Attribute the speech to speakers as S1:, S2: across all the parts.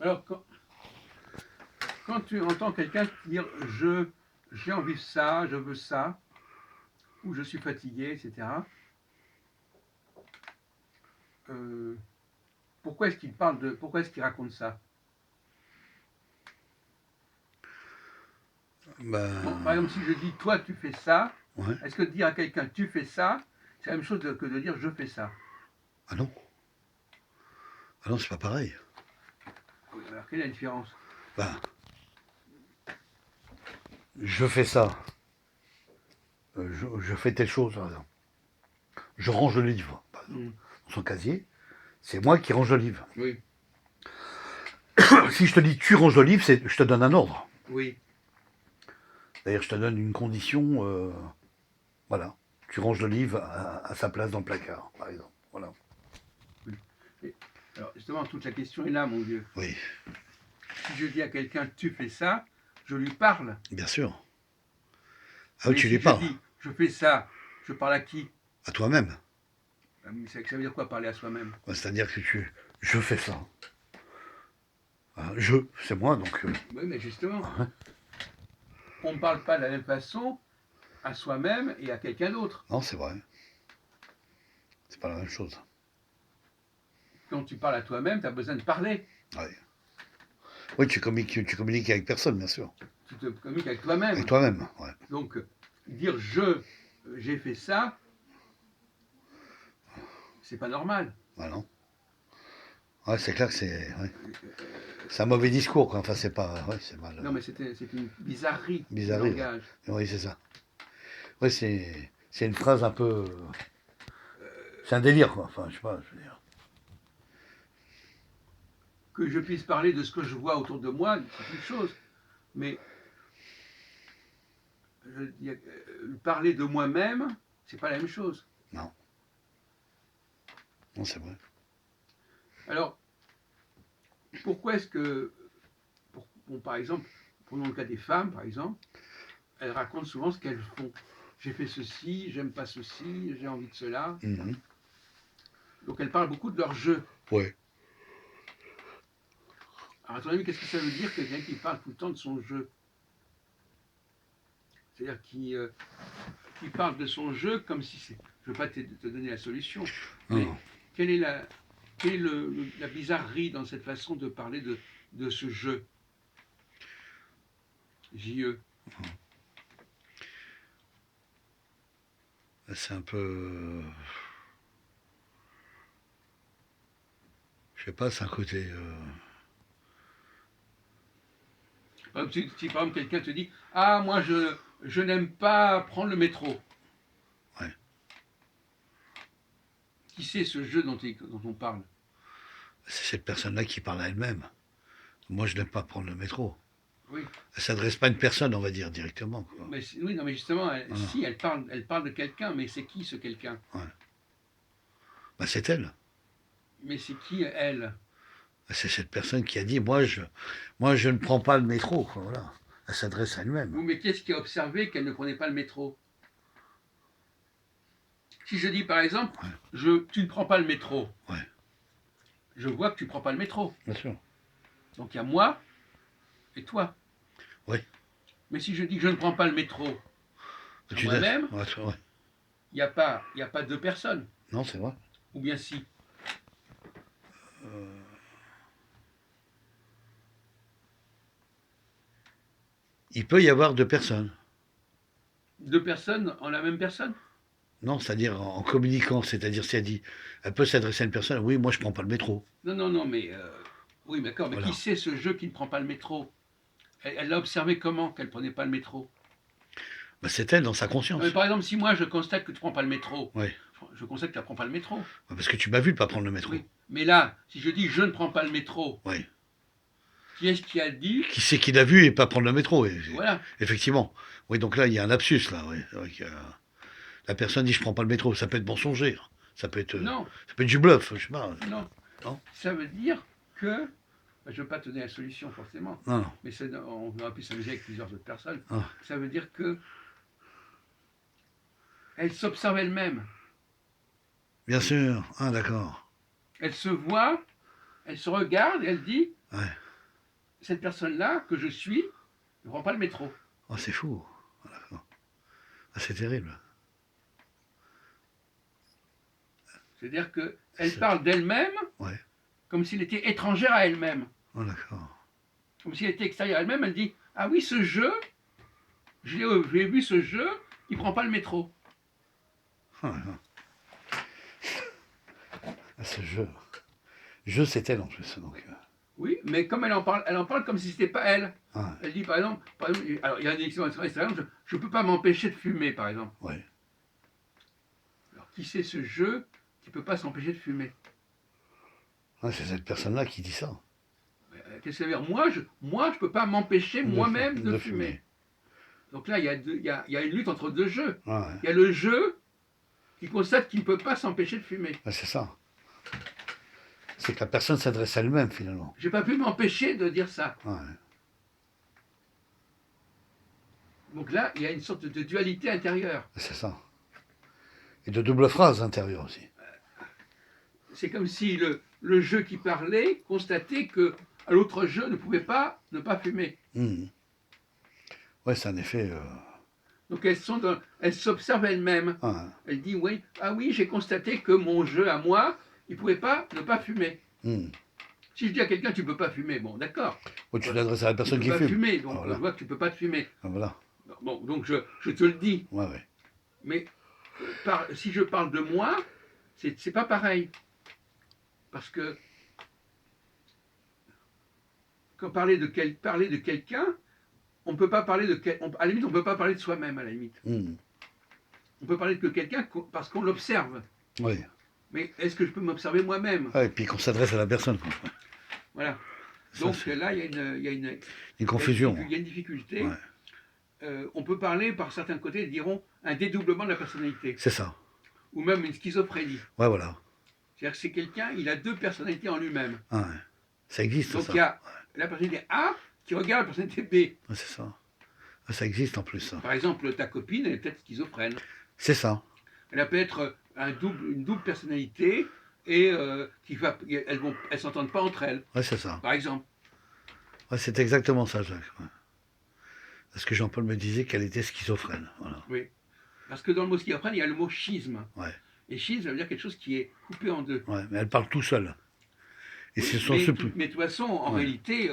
S1: Alors, quand tu entends quelqu'un dire j'ai envie de ça, je veux ça, ou je suis fatigué, etc., euh, pourquoi est-ce qu'il raconte ça? Bon, par
S2: Ben,
S1: exemple, si je dis toi tu fais ça,
S2: ouais.
S1: est-ce que dire à quelqu'un tu fais ça, c'est la même chose que de dire je fais ça?
S2: Ah non. Ah non, c'est pas pareil.
S1: Oui, alors quelle est la différence?
S2: Ben, je fais ça. Je fais telle chose, par exemple. Je range le livre, par exemple.
S1: Hmm.
S2: Dans son casier, c'est moi qui range le livre.
S1: Oui,
S2: Si je te dis tu ranges le livre, je te donne un ordre.
S1: oui.
S2: D'ailleurs, je te donne une condition. Voilà. Tu ranges le livre à sa place dans le placard, par exemple. Voilà.
S1: Oui. Et, alors justement, toute la question est là, mon vieux.
S2: Oui,
S1: Si je dis à quelqu'un tu fais ça, je lui parle.
S2: bien sûr. Ah oui,
S1: Mais
S2: tu lui
S1: si je
S2: parles.
S1: dis je fais ça, je parle à qui?
S2: À toi-même.
S1: Ça veut dire quoi parler à soi-même?
S2: Ouais, c'est-à-dire que je fais ça. C'est moi, donc.
S1: Oui, mais justement,
S2: Ouais.
S1: on ne parle pas de la même façon à soi-même et à quelqu'un d'autre.
S2: Non, c'est vrai. C'est pas la même chose.
S1: Quand tu parles à toi-même, tu as besoin de parler.
S2: Ouais. Oui, tu communiques avec personne, bien sûr.
S1: Tu te communiques avec
S2: Avec
S1: toi-même.
S2: toi-même, ouais.
S1: Donc, dire j'ai fait ça, c'est pas normal.
S2: Ouais, non. Ouais, c'est clair que c'est un
S1: Euh,
S2: mauvais discours, quoi. Enfin, c'est pas. Ouais, c'est mal.
S1: non, mais c'est une bizarrerie du
S2: Bizarrerie, ouais.
S1: langage.
S2: Oui, c'est ça. Ouais, c'est une phrase un peu. C'est un délire, quoi. Enfin, je sais pas, je veux dire.
S1: Que je puisse parler de ce que je vois autour de moi, c'est une chose. Mais parler de moi-même, c'est pas la même chose.
S2: Non. Non, c'est vrai.
S1: Alors, pourquoi est-ce que, bon, par exemple, prenons le cas des femmes, par exemple, elles racontent souvent ce qu'elles font. J'ai fait ceci, j'aime pas ceci, j'ai envie de cela.
S2: Mhm.
S1: Donc elles parlent beaucoup de leur jeu.
S2: Ouais.
S1: Alors à ton avis, qu'est-ce que ça veut dire quelqu'un qui parle tout le temps de son jeu? C'est-à-dire qui parle de son jeu comme si c'est... Je ne veux pas te donner la solution,
S2: Non,
S1: mais
S2: non.
S1: quelle est la bizarrerie dans cette façon de parler de ce jeu? J-E.
S2: C'est un peu. Je sais pas, c'est un côté.
S1: Par exemple, si par exemple quelqu'un te dit ah, moi je n'aime pas prendre le métro.
S2: Ouais.
S1: Qui c'est ce jeu dont on parle?
S2: C'est cette personne-là qui parle à elle-même. Moi, je n'aime pas prendre le métro.
S1: Oui.
S2: Elle s'adresse pas à une personne, on va dire, directement, quoi.
S1: Mais, oui, non, mais justement,
S2: Voilà.
S1: si elle parle de quelqu'un, mais c'est qui ce quelqu'un?
S2: Ouais. Bah, c'est elle.
S1: Mais c'est qui elle?
S2: C'est cette personne qui a dit moi, je ne prends pas le métro, quoi, voilà. Elle s'adresse à elle-même.
S1: Oui, mais qu'est-ce qui a observé qu'elle ne prenait pas le métro? Si je dis par exemple,
S2: Ouais.
S1: tu ne prends pas le métro,
S2: Ouais.
S1: je vois que tu ne prends pas le métro.
S2: Bien sûr.
S1: Donc il y a moi et toi.
S2: Oui.
S1: Mais si je dis que je ne prends pas le métro sur moi-même,
S2: Ouais, ouais.
S1: il y a pas deux personnes.
S2: Non, c'est vrai.
S1: Ou bien si.
S2: Il peut y avoir deux personnes.
S1: Deux personnes en la même personne?
S2: Non, c'est-à-dire en communiquant, c'est-à-dire si elle dit, elle peut s'adresser à une personne, oui, moi je prends pas le métro.
S1: Non, non, non, mais... oui, d'accord, mais qui
S2: Voilà.
S1: c'est ce jeu qui ne prend pas le métro? Elle l'a observé comment qu'elle ne prenait pas le métro?
S2: Bah, c'est elle dans sa
S1: Non, mais
S2: conscience.
S1: par exemple, si moi je constate que tu ne prends pas le métro,
S2: Oui.
S1: je constate que tu ne prends pas le métro.
S2: Parce que tu m'as vu ne pas prendre le métro.
S1: Oui. Mais là, si je dis je ne prends pas le métro,
S2: Oui.
S1: qui est-ce qui a dit?
S2: Qui c'est qui l'a vu et pas prendre le métro
S1: Voilà.
S2: effectivement. Oui, donc là, il y a un lapsus, là. Oui. La personne dit je prends pas le métro. Ça peut être mensonger.
S1: Non,
S2: Ça peut être du bluff, je sais pas.
S1: non.
S2: Non,
S1: Ça veut dire que... Je ne veux pas te donner la solution forcément,
S2: non, non.
S1: mais on aurait pu s'amuser avec plusieurs autres personnes.
S2: Ah,
S1: Ça veut dire que elle s'observe elle-même.
S2: bien sûr. Ah, d'accord.
S1: Elle se voit, elle se regarde et elle dit
S2: Ouais.
S1: cette personne-là que je suis ne prend pas le métro.
S2: Oh, c'est fou. Voilà. Ah, c'est terrible.
S1: C'est-à-dire qu'elle
S2: C'est-
S1: parle d'elle-même
S2: Ouais.
S1: comme s'il était étrangère à elle-même.
S2: Oh, d'accord.
S1: Comme s'il était extérieur à elle-même. Elle dit, ah oui, ce jeu, j'ai vu ce jeu, il prend pas le métro.
S2: Ah, ouais. Ah, ce jeu. Jeu, c'est elle en plus. Donc,
S1: Oui, mais comme elle en parle comme si c'était pas elle.
S2: ah,
S1: Elle dit par exemple, alors il y a une expression extérieure, je peux pas m'empêcher de fumer, par exemple.
S2: ouais.
S1: Alors qui c'est ce jeu qui peut pas s'empêcher de fumer?
S2: Ouais, c'est cette personne-là qui dit ça.
S1: Qu'est-ce que ça veut dire? Moi, je peux pas m'empêcher moi-même de fumer.
S2: fumer.
S1: Donc là, il y a une lutte entre deux jeux.
S2: Ah, ouais.
S1: Il y a le jeu qui constate qu'il ne peut pas s'empêcher de fumer.
S2: Ouais, c'est ça. C'est que la personne s'adresse à elle-même finalement.
S1: J'ai pas pu m'empêcher de dire ça.
S2: Ouais.
S1: Donc là, il y a une sorte de dualité intérieure.
S2: C'est ça. Et de double phrase intérieure aussi.
S1: C'est comme si le jeu qui parlait constatait que l'autre jeu ne pouvait pas ne pas fumer.
S2: Mmh. Ouais, c'est un effet.
S1: Donc elles s'observent elles-mêmes.
S2: Ah,
S1: Elle dit oui, ah oui, j'ai constaté que mon jeu à moi, il pouvait pas ne pas fumer.
S2: mmh.
S1: Si je dis à quelqu'un tu peux pas fumer, bon d'accord.
S2: Ouais, tu t'adresses à la
S1: Tu
S2: personne
S1: peux
S2: qui
S1: pas
S2: fume.
S1: fumer, donc
S2: Ah, voilà.
S1: je vois que tu peux pas te fumer.
S2: Ah, voilà.
S1: Bon, donc je te le dis.
S2: Ouais, ouais.
S1: Mais si je parle de moi, c'est pas pareil. Parce que quand parler de quelqu'un, on peut pas parler à la limite, on peut pas parler de soi-même, à la limite.
S2: Mmh.
S1: On peut parler de quelqu'un parce qu'on l'observe.
S2: Oui.
S1: Mais est-ce que je peux m'observer moi-même?
S2: Ouais, et puis qu'on s'adresse à la personne. Quoi.
S1: Voilà.
S2: Ça,
S1: Donc
S2: c'est
S1: là, il y a
S2: une confusion.
S1: il y a une difficulté.
S2: Ouais.
S1: On peut parler, par certains côtés, diront, un dédoublement de la personnalité.
S2: C'est ça.
S1: Ou même une schizophrénie.
S2: Ouais, voilà.
S1: C'est-à-dire que c'est quelqu'un, il a deux personnalités en lui-même.
S2: Ah, ouais. Ça existe,
S1: Donc
S2: ça.
S1: il y a la personnalité A qui regarde la personnalité B.
S2: Ouais, c'est ça. Ah, ça existe en plus, ça.
S1: Par exemple, ta copine, elle est peut-être schizophrène.
S2: C'est ça.
S1: Elle a peut-être une double personnalité et elles s'entendent pas entre elles,
S2: Ouais, c'est ça.
S1: par exemple.
S2: Ouais, c'est exactement ça, Jacques. Ouais. Parce que Jean-Paul me disait qu'elle était schizophrène. Voilà.
S1: Oui. Parce que dans le mot schizophrène, il y a le mot schisme.
S2: Ouais.
S1: Et schisme, ça veut dire quelque chose qui est coupé en deux.
S2: Ouais, mais elle parle tout seule. Et
S1: Oui,
S2: ce sont ceux plus.
S1: mais de toute façon, en
S2: Ouais.
S1: réalité,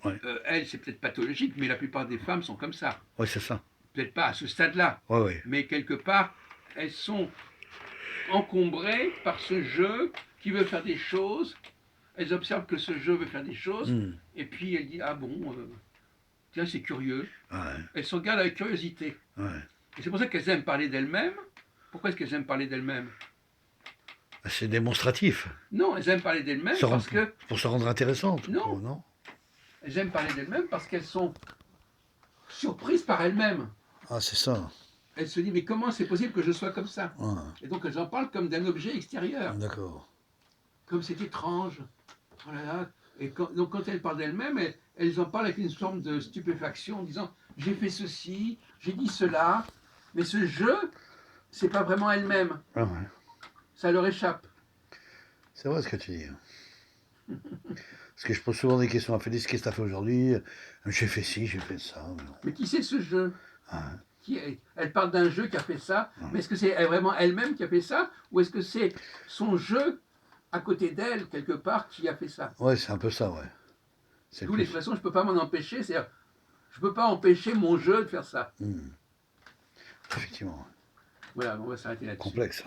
S2: Ouais.
S1: elle, c'est peut-être pathologique, mais la plupart des femmes sont comme ça.
S2: Ouais, c'est ça.
S1: Peut-être pas à ce stade-là,
S2: Ouais, ouais.
S1: mais quelque part, elles sont encombrées par ce jeu qui veut faire des choses. Elles observent que ce jeu veut faire des choses,
S2: Mmh.
S1: et puis elles disent, ah bon, tiens, c'est curieux.
S2: Ouais.
S1: Elles se regardent avec curiosité.
S2: Ouais.
S1: Et c'est pour ça qu'elles aiment parler d'elles-mêmes. Pourquoi est-ce qu'elles aiment parler d'elles-mêmes?
S2: C'est démonstratif.
S1: Non, elles aiment parler d'elles-mêmes
S2: Se
S1: parce
S2: rendre-
S1: que
S2: Pour se rendre intéressante.
S1: Non.
S2: Quoi, non.
S1: elles aiment parler d'elles-mêmes parce qu'elles sont surprises par elles-mêmes.
S2: Ah, c'est ça.
S1: Elles se disent mais comment c'est possible que je sois comme ça?
S2: Ouais.
S1: Et donc elles en parlent comme d'un objet extérieur,
S2: D'accord.
S1: comme c'est étrange. Oh là là. Et donc quand elles parlent d'elles-mêmes, elles en parlent avec une forme de stupéfaction, en disant j'ai fait ceci, j'ai dit cela, mais ce jeu, c'est pas vraiment elles-mêmes.
S2: Ah, ouais.
S1: Ça leur échappe.
S2: C'est vrai ce que tu dis. Parce que je pose souvent des questions à Félix, qu'est-ce que tu as fait aujourd'hui? J'ai fait ci, j'ai fait ça. Mais non.
S1: Mais qui c'est ce jeu?
S2: Ah,
S1: Elle parle d'un jeu qui a fait ça, mais est-ce que c'est vraiment elle-même qui a fait ça, ou est-ce que c'est son jeu à côté d'elle, quelque part, qui a fait ça?
S2: ouais, c'est un peu ça, ouais. C'est
S1: D'où
S2: plus.
S1: l'expression je ne peux pas m'en empêcher, c'est-à-dire je ne peux pas empêcher mon jeu de faire ça.
S2: Mmh. Effectivement.
S1: Voilà, on va s'arrêter là-dessus.
S2: Complexe.